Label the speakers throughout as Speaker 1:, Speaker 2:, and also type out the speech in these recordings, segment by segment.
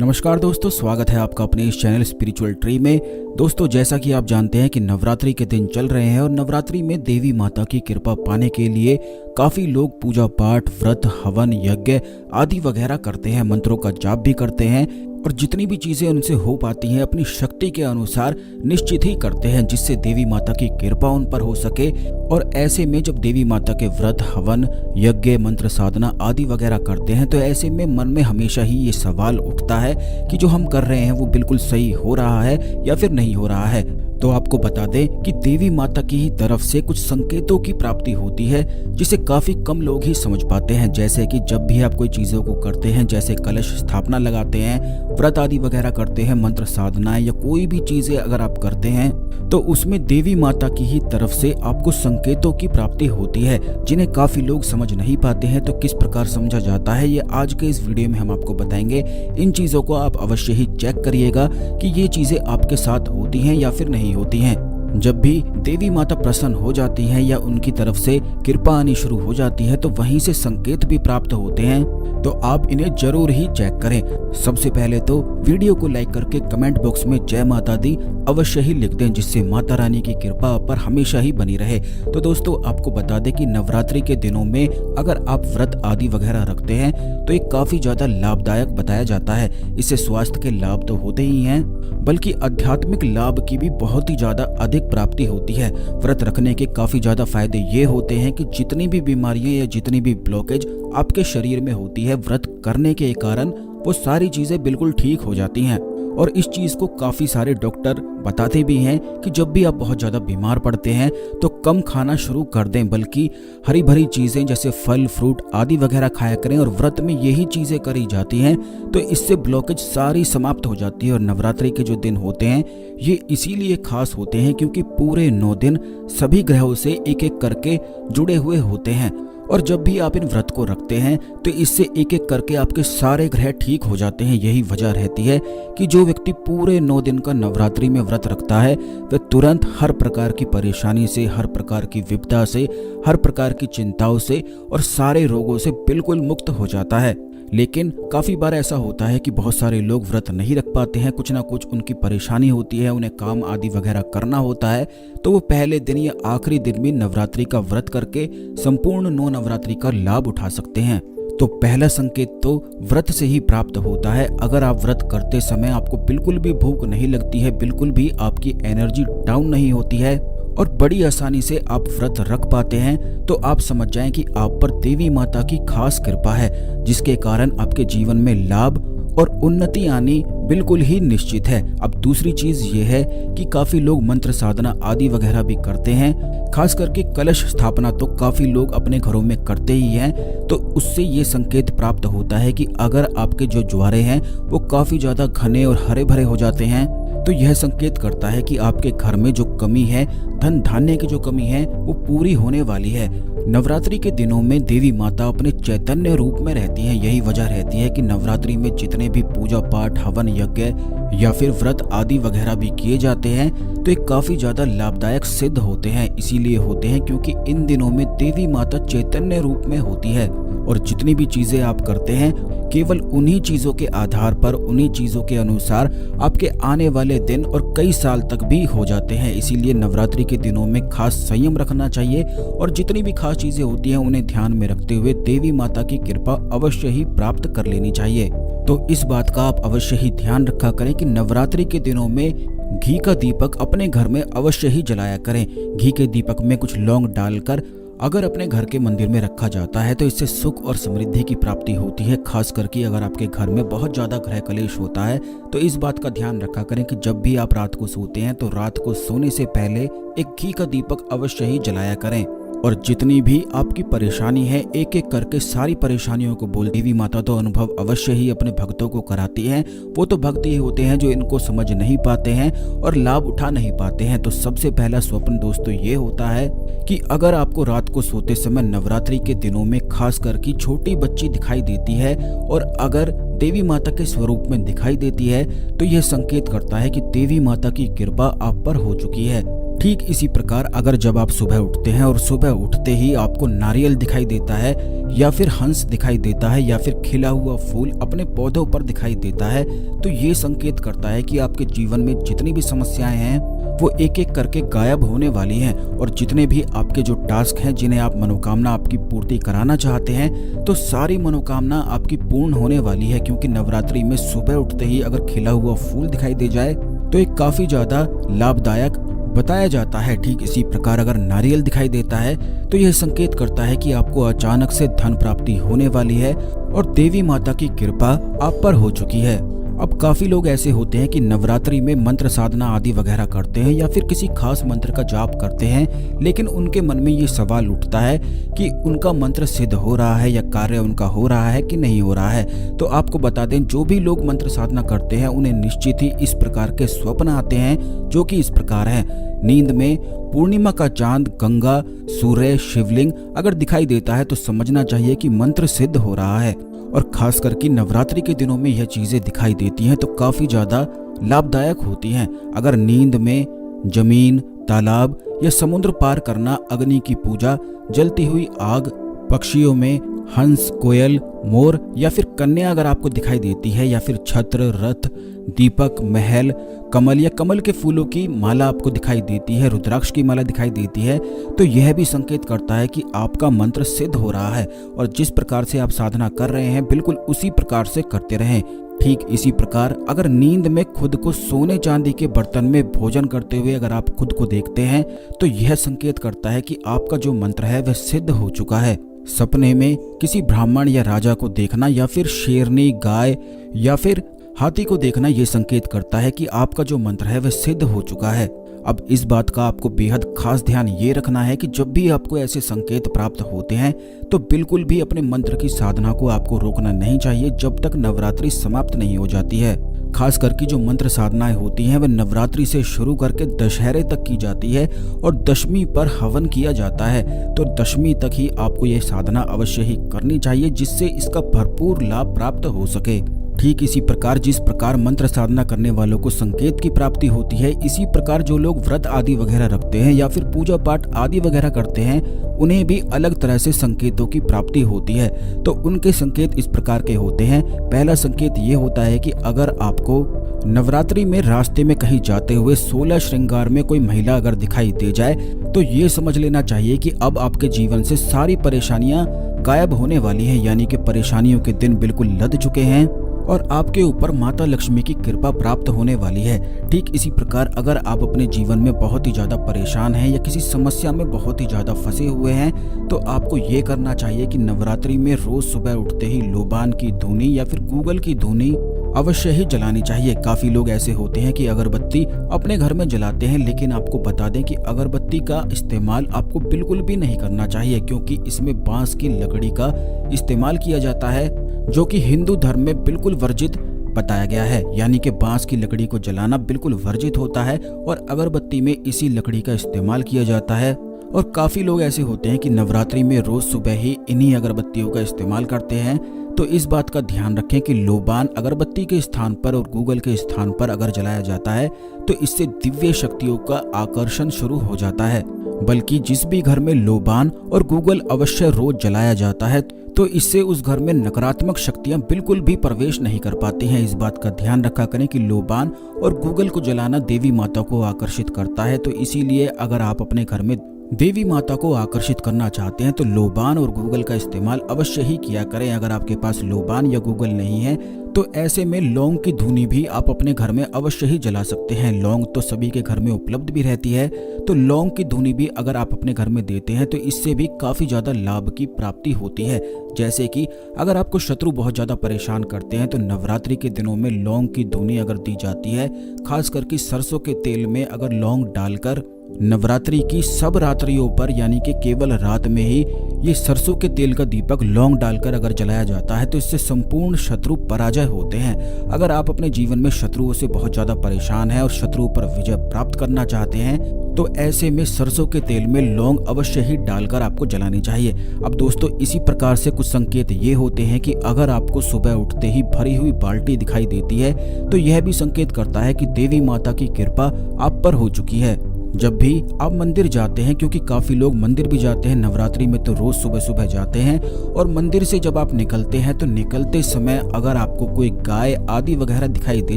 Speaker 1: नमस्कार दोस्तों, स्वागत है आपका अपने इस चैनल स्पिरिचुअल ट्री में। दोस्तों, जैसा कि आप जानते हैं कि नवरात्रि के दिन चल रहे हैं और नवरात्रि में देवी माता की कृपा पाने के लिए काफी लोग पूजा पाठ, व्रत, हवन, यज्ञ आदि वगैरह करते हैं, मंत्रों का जाप भी करते हैं और जितनी भी चीजें उनसे हो पाती हैं अपनी शक्ति के अनुसार निश्चित ही करते हैं, जिससे देवी माता की कृपा उन पर हो सके। और ऐसे में जब देवी माता के व्रत, हवन, यज्ञ, मंत्र साधना आदि वगैरह करते हैं तो ऐसे में मन में हमेशा ही ये सवाल उठता है कि जो हम कर रहे हैं वो बिल्कुल सही हो रहा है या फिर नहीं हो रहा है। तो आपको बता दें कि देवी माता की ही तरफ से कुछ संकेतों की प्राप्ति होती है जिसे काफी कम लोग ही समझ पाते हैं। जैसे कि जब भी आप कोई चीजों को करते हैं, जैसे कलश स्थापना लगाते हैं, व्रत आदि वगैरह करते हैं, मंत्र साधनाएं या कोई भी चीजें अगर आप करते हैं तो उसमें देवी माता की ही तरफ से आपको संकेतों की प्राप्ति होती है, जिन्हें काफी लोग समझ नहीं पाते हैं। तो किस प्रकार समझा जाता है ये आज के इस वीडियो में हम आपको बताएंगे। इन चीजों को आप अवश्य ही चेक करिएगा कि ये चीजें आपके साथ होती हैं या फिर नहीं होती हैं। जब भी देवी माता प्रसन्न हो जाती हैं या उनकी तरफ से कृपा आनी शुरू हो जाती है तो वहीं से संकेत भी प्राप्त होते हैं, तो आप इन्हें जरूर ही चेक करें। सबसे पहले तो वीडियो को लाइक करके कमेंट बॉक्स में जय माता दी अवश्य ही लिख दें, जिससे माता रानी की कृपा आप पर हमेशा ही बनी रहे। तो दोस्तों, आपको बता दें कि नवरात्रि के दिनों में अगर आप व्रत आदि वगैरह रखते हैं तो ये काफी ज्यादा लाभदायक बताया जाता है। इससे स्वास्थ्य के लाभ तो होते ही हैं, बल्कि आध्यात्मिक लाभ की भी बहुत ही ज्यादा अधिक प्राप्ति होती है। व्रत रखने के काफी ज्यादा फायदे ये होते हैं कि जितनी भी बीमारियां या जितनी भी ब्लॉकेज आपके शरीर में होती है, व्रत करने के कारण वो सारी चीजें बिल्कुल ठीक हो जाती हैं। और इस चीज को काफी सारे डॉक्टर बताते भी हैं कि जब भी आप बहुत ज्यादा बीमार पड़ते हैं तो कम खाना शुरू कर दें, बल्कि हरी भरी चीजें जैसे फल, फ्रूट आदि वगैरह खाया करें। और व्रत में यही चीजें करी जाती हैं तो इससे ब्लॉकेज सारी समाप्त हो जाती है। और नवरात्रि के जो दिन होते हैं ये इसीलिए खास होते हैं क्योंकि पूरे 9 दिन सभी ग्रहों से एक एक करके जुड़े हुए होते हैं। और जब भी आप इन व्रत को रखते हैं तो इससे एक एक करके आपके सारे ग्रह ठीक हो जाते हैं। यही वजह रहती है कि जो व्यक्ति पूरे 9 दिन का नवरात्रि में व्रत रखता है वह तुरंत हर प्रकार की परेशानी से, हर प्रकार की विपदा से, हर प्रकार की चिंताओं से और सारे रोगों से बिल्कुल मुक्त हो जाता है। लेकिन काफी बार ऐसा होता है कि बहुत सारे लोग व्रत नहीं रख पाते हैं, कुछ ना कुछ उनकी परेशानी होती है, उन्हें काम आदि वगैरह करना होता है, तो वो पहले दिन या आखिरी दिन भी नवरात्रि का व्रत करके संपूर्ण 9 नवरात्रि का लाभ उठा सकते हैं। तो पहला संकेत तो व्रत से ही प्राप्त होता है। अगर आप व्रत करते समय आपको बिल्कुल भी भूख नहीं लगती है, बिल्कुल भी आपकी एनर्जी डाउन नहीं होती है और बड़ी आसानी से आप व्रत रख पाते हैं, तो आप समझ जाएं कि आप पर देवी माता की खास कृपा है, जिसके कारण आपके जीवन में लाभ और उन्नति आनी बिल्कुल ही निश्चित है। अब दूसरी चीज ये है कि काफी लोग मंत्र साधना आदि वगैरह भी करते हैं, खास करके कलश स्थापना तो काफी लोग अपने घरों में करते ही हैं। तो उससे ये संकेत प्राप्त होता है कि अगर आपके जो ज्वारे हैं वो काफी ज्यादा घने और हरे भरे हो जाते हैं तो यह संकेत करता है कि आपके घर में जो कमी है, धन धान्य की जो कमी है, वो पूरी होने वाली है। नवरात्रि के दिनों में देवी माता अपने चैतन्य रूप में रहती हैं। यही वजह रहती है कि नवरात्रि में जितने भी पूजा पाठ, हवन, यज्ञ या फिर व्रत आदि वगैरह भी किए जाते हैं तो ये काफी ज्यादा लाभदायक सिद्ध होते हैं। इसीलिए होते हैं क्योंकि इन दिनों में देवी माता चैतन्य रूप में होती है और जितनी भी चीजें आप करते हैं केवल उन्हीं चीजों के आधार पर, उन्हीं चीजों के अनुसार आपके आने वाले दिन और कई साल तक भी हो जाते हैं। इसीलिए नवरात्रि के दिनों में खास संयम रखना चाहिए और जितनी भी खास चीजें होती हैं उन्हें ध्यान में रखते हुए देवी माता की कृपा अवश्य ही प्राप्त कर लेनी चाहिए। तो इस बात का आप अवश्य ही ध्यान रखा करें कि नवरात्रि के दिनों में घी का दीपक अपने घर में अवश्य ही जलाया करें। घी के दीपक में कुछ लौंग डालकर अगर अपने घर के मंदिर में रखा जाता है तो इससे सुख और समृद्धि की प्राप्ति होती है। खास करके अगर आपके घर में बहुत ज्यादा गृह कलेश होता है तो इस बात का ध्यान रखा करें कि जब भी आप रात को सोते हैं तो रात को सोने से पहले एक घी का दीपक अवश्य ही जलाया करें। और जितनी भी आपकी परेशानी है एक एक करके सारी परेशानियों को बोल देवी माता तो अनुभव अवश्य ही अपने भक्तों को कराती हैं। वो तो भक्त ही होते हैं जो इनको समझ नहीं पाते हैं और लाभ उठा नहीं पाते हैं। तो सबसे पहला स्वप्न दोस्तों ये होता है कि अगर आपको रात को सोते समय नवरात्रि के दिनों में खास करके छोटी बच्ची दिखाई देती है और अगर देवी माता के स्वरूप में दिखाई देती है तो यह संकेत करता है कि देवी माता की कृपा आप पर हो चुकी है। ठीक इसी प्रकार अगर जब आप सुबह उठते हैं और सुबह उठते ही आपको नारियल दिखाई देता है या फिर हंस दिखाई देता है या फिर खिला हुआ फूल अपने पौधों पर दिखाई देता है, तो ये संकेत करता है कि आपके जीवन में जितनी भी समस्याएं हैं वो एक एक करके गायब होने वाली हैं, और जितने भी आपके जो टास्क हैं, जिन्हें आप मनोकामना आपकी पूर्ति कराना चाहते हैं, तो सारी मनोकामना आपकी पूर्ण होने वाली है। क्योंकि नवरात्रि में सुबह उठते ही अगर खिला हुआ फूल दिखाई दे जाए तो ये काफी ज्यादा लाभदायक बताया जाता है। ठीक इसी प्रकार अगर नारियल दिखाई देता है तो यह संकेत करता है कि आपको अचानक से धन प्राप्ति होने वाली है और देवी माता की कृपा आप पर हो चुकी है। अब काफी लोग ऐसे होते हैं कि नवरात्रि में मंत्र साधना आदि वगैरह करते हैं या फिर किसी खास मंत्र का जाप करते हैं, लेकिन उनके मन में ये सवाल उठता है कि उनका मंत्र सिद्ध हो रहा है या कार्य उनका हो रहा है कि नहीं हो रहा है। तो आपको बता दें, जो भी लोग मंत्र साधना करते हैं उन्हें निश्चित ही इस प्रकार के स्वप्न आते हैं, जो कि इस प्रकार है। नींद में पूर्णिमा का चांद, गंगा, सूर्य, शिवलिंग अगर दिखाई देता है तो समझना चाहिए कि मंत्र सिद्ध हो रहा है। और खास करके नवरात्रि के दिनों में यह चीजें दिखाई देती हैं तो काफी ज्यादा लाभदायक होती हैं। अगर नींद में जमीन, तालाब या समुद्र पार करना, अग्नि की पूजा, जलती हुई आग, पक्षियों में हंस, कोयल, मोर या फिर कन्या अगर आपको दिखाई देती है, या फिर छत्र, रथ, दीपक, महल, कमल या कमल के फूलों की माला आपको दिखाई देती है, रुद्राक्ष की माला दिखाई देती है, तो यह भी संकेत करता है कि आपका मंत्र सिद्ध हो रहा है और जिस प्रकार से आप साधना कर रहे हैं बिल्कुल उसी प्रकार से करते रहें। ठीक इसी प्रकार अगर नींद में खुद को सोने चांदी के बर्तन में भोजन करते हुए अगर आप खुद को देखते हैं तो यह संकेत करता है कि आपका जो मंत्र है वह सिद्ध हो चुका है। सपने में किसी ब्राह्मण या राजा को देखना या फिर शेरनी, गाय या फिर हाथी को देखना ये संकेत करता है कि आपका जो मंत्र है वह सिद्ध हो चुका है। अब इस बात का आपको बेहद खास ध्यान ये रखना है कि जब भी आपको ऐसे संकेत प्राप्त होते हैं तो बिल्कुल भी अपने मंत्र की साधना को आपको रोकना नहीं चाहिए जब तक नवरात्रि समाप्त नहीं हो जाती है। खास करके जो मंत्र साधनाएं होती हैं वह नवरात्रि से शुरू करके दशहरे तक की जाती है और दशमी पर हवन किया जाता है। तो दशमी तक ही आपको यह साधना अवश्य ही करनी चाहिए जिससे इसका भरपूर लाभ प्राप्त हो सके। ठीक इसी प्रकार जिस प्रकार मंत्र साधना करने वालों को संकेत की प्राप्ति होती है, इसी प्रकार जो लोग व्रत आदि वगैरह रखते हैं या फिर पूजा पाठ आदि वगैरह करते हैं उन्हें भी अलग तरह से संकेतों की प्राप्ति होती है। तो उनके संकेत इस प्रकार के होते हैं। पहला संकेत ये होता है कि अगर आपको नवरात्रि में रास्ते में कहीं जाते हुए 16 श्रृंगार में कोई महिला अगर दिखाई दे जाए तो ये समझ लेना चाहिए कि अब आपके जीवन से सारी परेशानियां गायब होने वाली हैं, यानी कि परेशानियों के दिन बिल्कुल लद चुके हैं और आपके ऊपर माता लक्ष्मी की कृपा प्राप्त होने वाली है। ठीक इसी प्रकार अगर आप अपने जीवन में बहुत ही ज्यादा परेशान हैं या किसी समस्या में बहुत ही ज्यादा फंसे हुए हैं तो आपको ये करना चाहिए कि नवरात्रि में रोज सुबह उठते ही लोबान की धूनी या फिर गूगल की धूनी अवश्य ही जलानी चाहिए। काफी लोग ऐसे होते हैं कि अगरबत्ती अपने घर में जलाते हैं, लेकिन आपको बता दें कि अगरबत्ती का इस्तेमाल आपको बिल्कुल भी नहीं करना चाहिए क्योंकि इसमें बांस की लकड़ी का इस्तेमाल किया जाता है जो कि हिंदू धर्म में बिल्कुल वर्जित बताया गया है। यानी कि बांस की लकड़ी को जलाना बिल्कुल वर्जित होता है और अगरबत्ती में इसी लकड़ी का इस्तेमाल किया जाता है। और काफी लोग ऐसे होते हैं कि नवरात्रि में रोज सुबह ही इन्हीं अगरबत्तियों का इस्तेमाल करते हैं। तो इस बात का ध्यान रखें कि लोबान अगरबत्ती के स्थान पर और गूगल के स्थान पर अगर जलाया जाता है तो इससे दिव्य शक्तियों का आकर्षण शुरू हो जाता है। बल्कि जिस भी घर में लोबान और गूगल अवश्य रोज जलाया जाता है तो इससे उस घर में नकारात्मक शक्तियां बिल्कुल भी प्रवेश नहीं कर पाती हैं। इस बात का ध्यान रखा करें कि लोबान और गूगल को जलाना देवी माता को आकर्षित करता है। तो इसीलिए अगर आप अपने घर में देवी माता को आकर्षित करना चाहते हैं तो लोबान और गूगल का इस्तेमाल अवश्य ही किया करें। अगर आपके पास लोबान या गूगल नहीं है तो ऐसे में लौंग की धुनी भी आप अपने घर में अवश्य ही जला सकते हैं। लौंग तो सभी के घर में उपलब्ध भी रहती है, तो लौंग की धुनी भी अगर आप अपने घर में देते हैं तो इससे भी काफी ज्यादा लाभ की प्राप्ति होती है। जैसे कि अगर आपको शत्रु बहुत ज्यादा परेशान करते हैं तो नवरात्रि के दिनों में लौंग की धुनी अगर दी जाती है, खास करके सरसों के तेल में अगर लौंग डालकर नवरात्रि की सब रात्रियों पर यानी कि केवल रात में ही ये सरसों के तेल का दीपक लौंग डालकर अगर जलाया जाता है तो इससे संपूर्ण शत्रु पराजय होते हैं। अगर आप अपने जीवन में शत्रुओं से बहुत ज्यादा परेशान हैं और शत्रुओं पर विजय प्राप्त करना चाहते हैं तो ऐसे में सरसों के तेल में लौंग अवश्य ही डालकर आपको जलानी चाहिए। अब दोस्तों इसी प्रकार से कुछ संकेत ये होते हैं कि अगर आपको सुबह उठते ही भरी हुई बाल्टी दिखाई देती है तो यह भी संकेत करता है कि देवी माता की कृपा आप पर हो चुकी है। जब भी आप मंदिर जाते हैं, क्योंकि काफी लोग मंदिर भी जाते हैं नवरात्रि में, तो रोज सुबह सुबह जाते हैं, और मंदिर से जब आप निकलते हैं तो निकलते समय अगर आपको कोई गाय आदि वगैरह दिखाई दे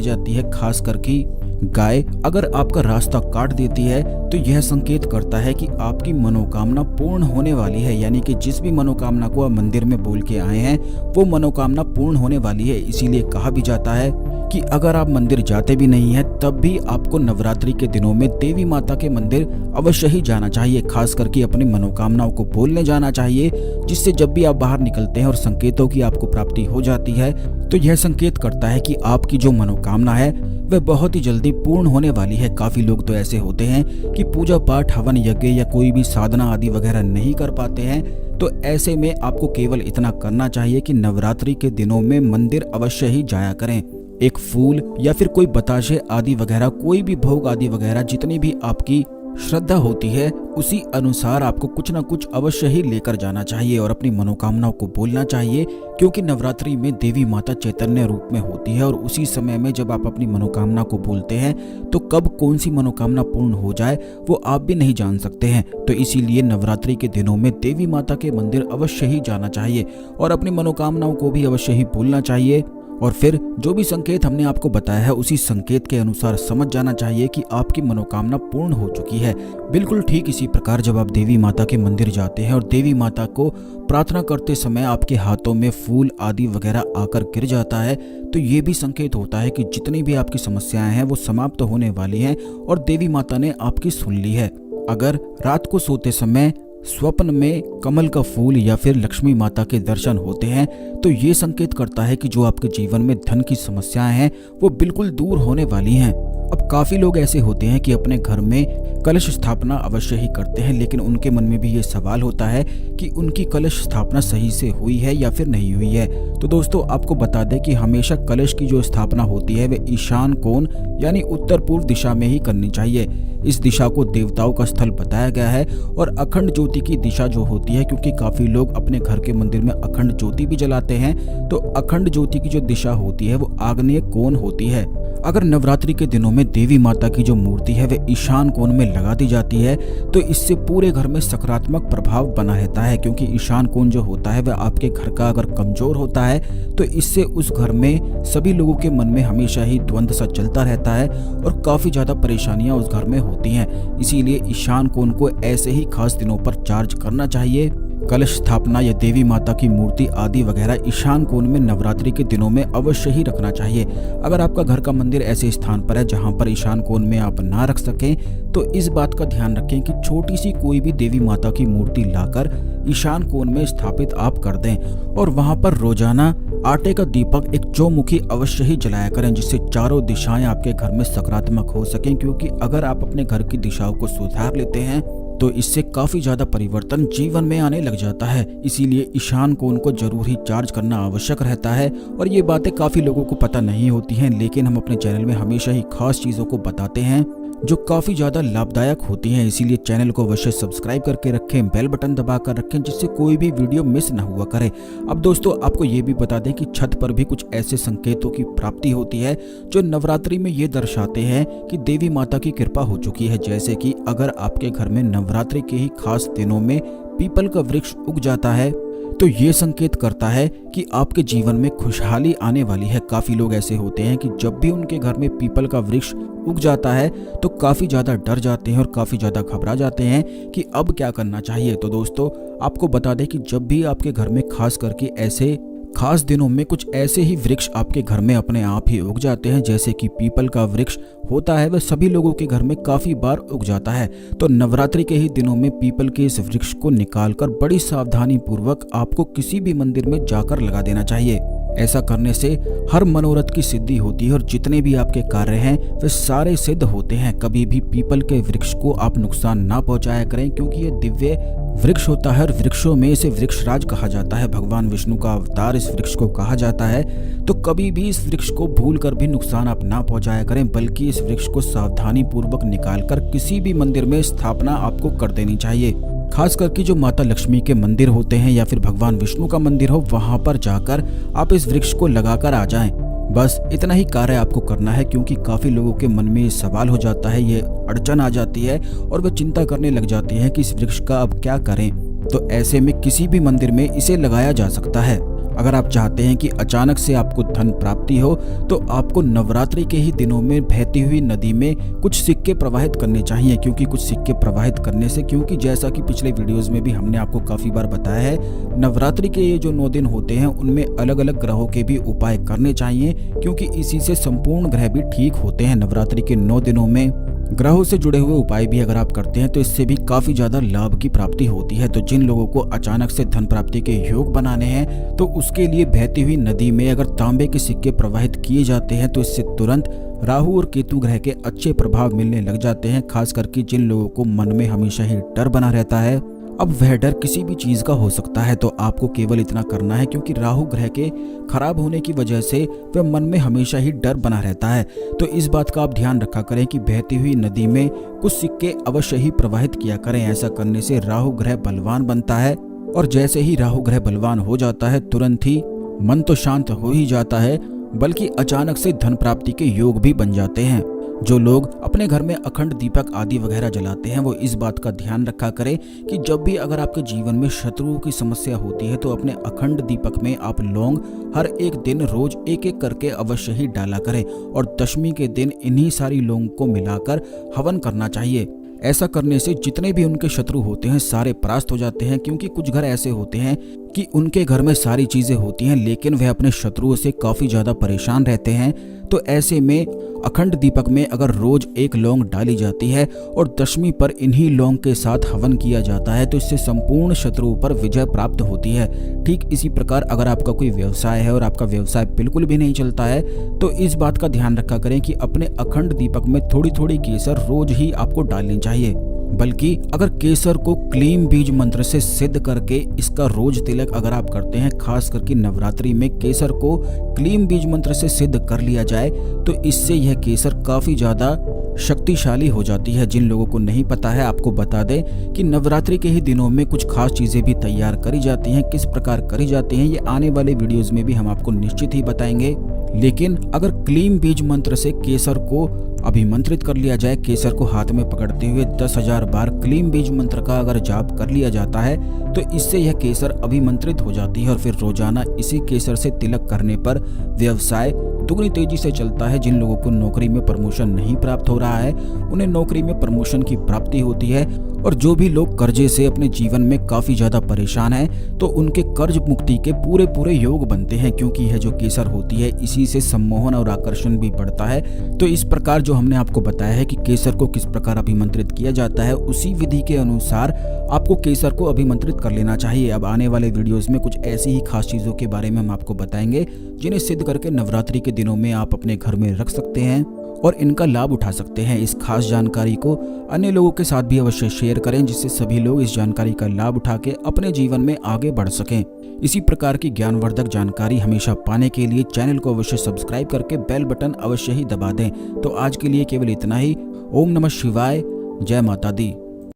Speaker 1: जाती है, खास करके गाय अगर आपका रास्ता काट देती है, तो यह संकेत करता है कि आपकी मनोकामना पूर्ण होने वाली है। यानी कि जिस भी मनोकामना को आप मंदिर में बोल के आए हैं वो मनोकामना पूर्ण होने वाली है। इसीलिए कहा भी जाता है कि अगर आप मंदिर जाते भी नहीं हैं तब भी आपको नवरात्रि के दिनों में देवी माता के मंदिर अवश्य ही जाना चाहिए, खास करके अपनी मनोकामनाओं को बोलने जाना चाहिए, जिससे जब भी आप बाहर निकलते हैं और संकेतों की आपको प्राप्ति हो जाती है तो यह संकेत करता है कि आपकी जो मनोकामना है वह बहुत ही जल्दी पूर्ण होने वाली है। काफी लोग तो ऐसे होते हैं कि पूजा पाठ, हवन यज्ञ या कोई भी साधना आदि वगैरह नहीं कर पाते हैं, तो ऐसे में आपको केवल इतना करना चाहिए कि नवरात्रि के दिनों में मंदिर अवश्य ही जाया करें। एक फूल या फिर कोई बताशे आदि वगैरह, कोई भी भोग आदि वगैरह, जितनी भी आपकी श्रद्धा होती है उसी अनुसार आपको कुछ ना कुछ अवश्य ही लेकर जाना चाहिए और अपनी मनोकामनाओं को बोलना चाहिए, क्योंकि नवरात्रि में देवी माता चैतन्य रूप में होती है और उसी समय में जब आप अपनी मनोकामना को बोलते हैं तो कब कौन सी मनोकामना पूर्ण हो जाए वो आप भी नहीं जान सकते हैं। तो इसीलिए नवरात्रि के दिनों में देवी माता के मंदिर अवश्य ही जाना चाहिए और अपनी मनोकामनाओं को भी अवश्य ही बोलना चाहिए, और फिर जो भी संकेत हमने आपको बताया है उसी संकेत के अनुसार समझ जाना चाहिए कि आपकी मनोकामना पूर्ण हो चुकी है। बिल्कुल ठीक इसी प्रकार जब आप देवी माता के मंदिर जाते हैं और देवी माता को प्रार्थना करते समय आपके हाथों में फूल आदि वगैरह आकर गिर जाता है, तो ये भी संकेत होता है कि जितनी भी आपकी समस्याएं हैं वो समाप्त होने वाली हैं और देवी माता ने आपकी सुन ली है। अगर रात को सोते समय स्वप्न में कमल का फूल या फिर लक्ष्मी माता के दर्शन होते हैं तो ये संकेत करता है कि जो आपके जीवन में धन की समस्याएं हैं वो बिल्कुल दूर होने वाली हैं। अब काफी लोग ऐसे होते हैं कि अपने घर में कलश स्थापना अवश्य ही करते हैं, लेकिन उनके मन में भी ये सवाल होता है कि उनकी कलश स्थापना सही से हुई है या फिर नहीं हुई है। तो दोस्तों आपको बता दें कि हमेशा कलश की जो स्थापना होती है वह ईशान कोण यानी उत्तर पूर्व दिशा में ही करनी चाहिए। इस दिशा को देवताओं का स्थल बताया गया है और अखंड ज्योति की दिशा जो होती है, क्योंकि काफी लोग अपने घर के मंदिर में अखंड ज्योति भी जलाते हैं, तो अखंड ज्योति की जो दिशा होती है वो आग्नेय कोण होती है। अगर नवरात्रि के दिनों में देवी माता की जो मूर्ति है वह ईशान कोण में लगा दी जाती है तो इससे पूरे घर में सकारात्मक प्रभाव बना रहता है, क्योंकि ईशान कोण जो होता है वह आपके घर का अगर कमजोर होता है तो इससे उस घर में सभी लोगों के मन में हमेशा ही द्वंद्व सा चलता रहता है और काफी ज्यादा परेशानियां उस घर में होती हैं। इसीलिए ईशान कोण को ऐसे ही खास दिनों पर चार्ज करना चाहिए। कलश स्थापना या देवी माता की मूर्ति आदि वगैरह ईशान कोण में नवरात्रि के दिनों में अवश्य ही रखना चाहिए। अगर आपका घर का मंदिर ऐसे स्थान पर है जहां पर ईशान कोण में आप ना रख सकें तो इस बात का ध्यान रखें कि छोटी सी कोई भी देवी माता की मूर्ति लाकर ईशान कोण में स्थापित आप कर दें और वहां पर रोजाना आटे का दीपक एक चौमुखी अवश्य ही जलाया करें, जिससे चारों दिशाएं आपके घर में सकारात्मक हो सकें। क्योंकि अगर आप अपने घर की दिशाओं को सुधार लेते हैं तो इससे काफी ज्यादा परिवर्तन जीवन में आने लग जाता है। इसीलिए ईशान कोण को जरूर ही चार्ज करना आवश्यक रहता है और ये बातें काफी लोगों को पता नहीं होती हैं, लेकिन हम अपने चैनल में हमेशा ही खास चीजों को बताते हैं जो काफी ज्यादा लाभदायक होती हैं। इसीलिए चैनल को अवश्य सब्सक्राइब करके रखें, बेल बटन दबा कर रखें, जिससे कोई भी वीडियो मिस न हुआ करे। अब दोस्तों आपको ये भी बता दें कि छत पर भी कुछ ऐसे संकेतों की प्राप्ति होती है जो नवरात्रि में ये दर्शाते हैं कि देवी माता की कृपा हो चुकी है। जैसे कि अगर आपके घर में नवरात्रि के ही खास दिनों में पीपल का वृक्ष उग जाता है तो ये संकेत करता है कि आपके जीवन में खुशहाली आने वाली है। काफी लोग ऐसे होते हैं कि जब भी उनके घर में पीपल का वृक्ष उग जाता है तो काफी ज्यादा डर जाते हैं और काफी ज्यादा घबरा जाते हैं कि अब क्या करना चाहिए। तो दोस्तों आपको बता दें कि जब भी आपके घर में खास करके ऐसे खास दिनों में कुछ ऐसे ही वृक्ष आपके घर में अपने आप ही उग जाते हैं, जैसे कि पीपल का वृक्ष होता है वह सभी लोगों के घर में काफी बार उग जाता है। तो नवरात्रि के ही दिनों में पीपल के इस वृक्ष को निकालकर बड़ी सावधानी पूर्वक आपको किसी भी मंदिर में जाकर लगा देना चाहिए। ऐसा करने से हर मनोरथ की सिद्धि होती है और जितने भी आपके कार्य हैं वे सारे सिद्ध होते हैं। कभी भी पीपल के वृक्ष को आप नुकसान ना पहुंचाया करें, क्योंकि ये दिव्य वृक्ष होता है और वृक्षों में इसे वृक्षराज कहा जाता है। भगवान विष्णु का अवतार इस वृक्ष को कहा जाता है। तो कभी भी इस वृक्ष को भूल कर भी नुकसान आप ना पहुंचाया करें, बल्कि इस वृक्ष को सावधानी पूर्वक निकालकर किसी भी मंदिर में स्थापना आपको कर देनी चाहिए। खास करके जो माता लक्ष्मी के मंदिर होते हैं या फिर भगवान विष्णु का मंदिर हो, वहां पर जाकर आप इस वृक्ष को लगाकर आ जाएं बस इतना ही कार्य आपको करना है, क्योंकि काफ़ी लोगों के मन में ये सवाल हो जाता है, ये अड़चन आ जाती है और वे चिंता करने लग जाते हैं कि इस वृक्ष का अब क्या करें। तो ऐसे में किसी भी मंदिर में इसे लगाया जा सकता है। अगर आप चाहते हैं कि अचानक से आपको धन प्राप्ति हो, तो आपको नवरात्रि के ही दिनों में बहती हुई नदी में कुछ सिक्के प्रवाहित करने चाहिए। क्योंकि कुछ सिक्के प्रवाहित करने से, क्योंकि जैसा कि पिछले वीडियोस में भी हमने आपको काफ़ी बार बताया है, नवरात्रि के ये जो 9 दिन होते हैं उनमें अलग अलग ग्रहों के भी उपाय करने चाहिए, क्योंकि इसी से संपूर्ण ग्रह भी ठीक होते हैं। नवरात्रि के 9 दिनों में ग्रहों से जुड़े हुए उपाय भी अगर आप करते हैं तो इससे भी काफी ज्यादा लाभ की प्राप्ति होती है। तो जिन लोगों को अचानक से धन प्राप्ति के योग बनाने हैं, तो उसके लिए बहती हुई नदी में अगर तांबे के सिक्के प्रवाहित किए जाते हैं तो इससे तुरंत राहु और केतु ग्रह के अच्छे प्रभाव मिलने लग जाते हैं। खास करके जिन लोगों को मन में हमेशा ही डर बना रहता है, अब वह डर किसी भी चीज का हो सकता है, तो आपको केवल इतना करना है, क्योंकि राहु ग्रह के खराब होने की वजह से वह मन में हमेशा ही डर बना रहता है। तो इस बात का आप ध्यान रखा करें कि बहती हुई नदी में कुछ सिक्के अवश्य ही प्रवाहित किया करें। ऐसा करने से राहु ग्रह बलवान बनता है, और जैसे ही राहु ग्रह बलवान हो जाता है, तुरंत ही मन तो शांत हो ही जाता है, बल्कि अचानक से धन प्राप्ति के योग भी बन जाते हैं। जो लोग अपने घर में अखंड दीपक आदि वगैरह जलाते हैं, वो इस बात का ध्यान रखा करें कि जब भी अगर आपके जीवन में शत्रुओं की समस्या होती है, तो अपने अखंड दीपक में आप लौंग हर एक दिन रोज एक एक करके अवश्य ही डाला करें, और दशमी के दिन इन्हीं सारी लौंग को मिलाकर हवन करना चाहिए। ऐसा करने से जितने भी उनके शत्रु होते हैं सारे परास्त हो जाते हैं। क्योंकि कुछ घर ऐसे होते हैं कि उनके घर में सारी चीजें होती हैं, लेकिन वह अपने शत्रुओं से काफी ज्यादा परेशान रहते हैं। तो ऐसे में अखंड दीपक में अगर रोज एक लौंग डाली जाती है और दशमी पर इन्हीं लौंग के साथ हवन किया जाता है, तो इससे संपूर्ण शत्रुओं पर विजय प्राप्त होती है। ठीक इसी प्रकार अगर आपका कोई व्यवसाय है और आपका व्यवसाय बिल्कुल भी नहीं चलता है, तो इस बात का ध्यान रखा करें कि अपने अखंड दीपक में थोड़ी थोड़ी केसर रोज ही आपको डालनी चाहिए। बल्कि अगर केसर को क्लीम बीज मंत्र से सिद्ध करके इसका रोज तिलक अगर आप करते हैं, खास करके नवरात्रि में केसर को क्लीम बीज मंत्र से सिद्ध कर लिया जाए, तो इससे यह केसर काफी ज्यादा शक्तिशाली हो जाती है। जिन लोगों को नहीं पता है, आपको बता दें कि नवरात्रि के ही दिनों में कुछ खास चीजें भी तैयार करी जाती हैं। किस प्रकार करी जाती हैं, ये आने वाले वीडियोस में भी हम आपको निश्चित ही बताएंगे। लेकिन अगर क्लीम बीज मंत्र से केसर को अभिमंत्रित कर लिया जाए, केसर को हाथ में पकड़ते हुए 10,000 बार क्लीम बीज मंत्र का अगर जाप कर लिया जाता है, तो इससे यह केसर अभिमंत्रित हो जाती है, और फिर रोजाना इसी केसर से तिलक करने पर व्यवसाय दुगनी तेजी से चलता है। जिन लोगों को नौकरी में प्रमोशन नहीं प्राप्त हो रहा है, उन्हें नौकरी में प्रमोशन की प्राप्ति होती है। और जो भी लोग कर्जे से अपने जीवन में काफी ज्यादा परेशान हैं, तो उनके कर्ज मुक्ति के पूरे पूरे योग बनते हैं, क्योंकि यह जो केसर होती है इसी से सम्मोहन और आकर्षण भी बढ़ता है। तो इस प्रकार जो हमने आपको बताया है कि केसर को किस प्रकार अभिमंत्रित किया जाता है, उसी विधि के अनुसार आपको केसर को अभिमंत्रित कर लेना चाहिए। अब आने वाले वीडियोस में कुछ ऐसी ही खास चीजों के बारे में हम आपको बताएंगे, जिन्हें सिद्ध करके नवरात्रि के दिनों में आप अपने घर में रख सकते हैं और इनका लाभ उठा सकते हैं। इस खास जानकारी को अन्य लोगों के साथ भी अवश्य शेयर करें, जिससे सभी लोग इस जानकारी का लाभ उठा के अपने जीवन में आगे बढ़ सकें। इसी प्रकार की ज्ञानवर्धक जानकारी हमेशा पाने के लिए चैनल को अवश्य सब्सक्राइब करके बेल बटन अवश्य ही दबा दें। तो आज के लिए केवल इतना ही। ओम नमः शिवाय, जय माता दी।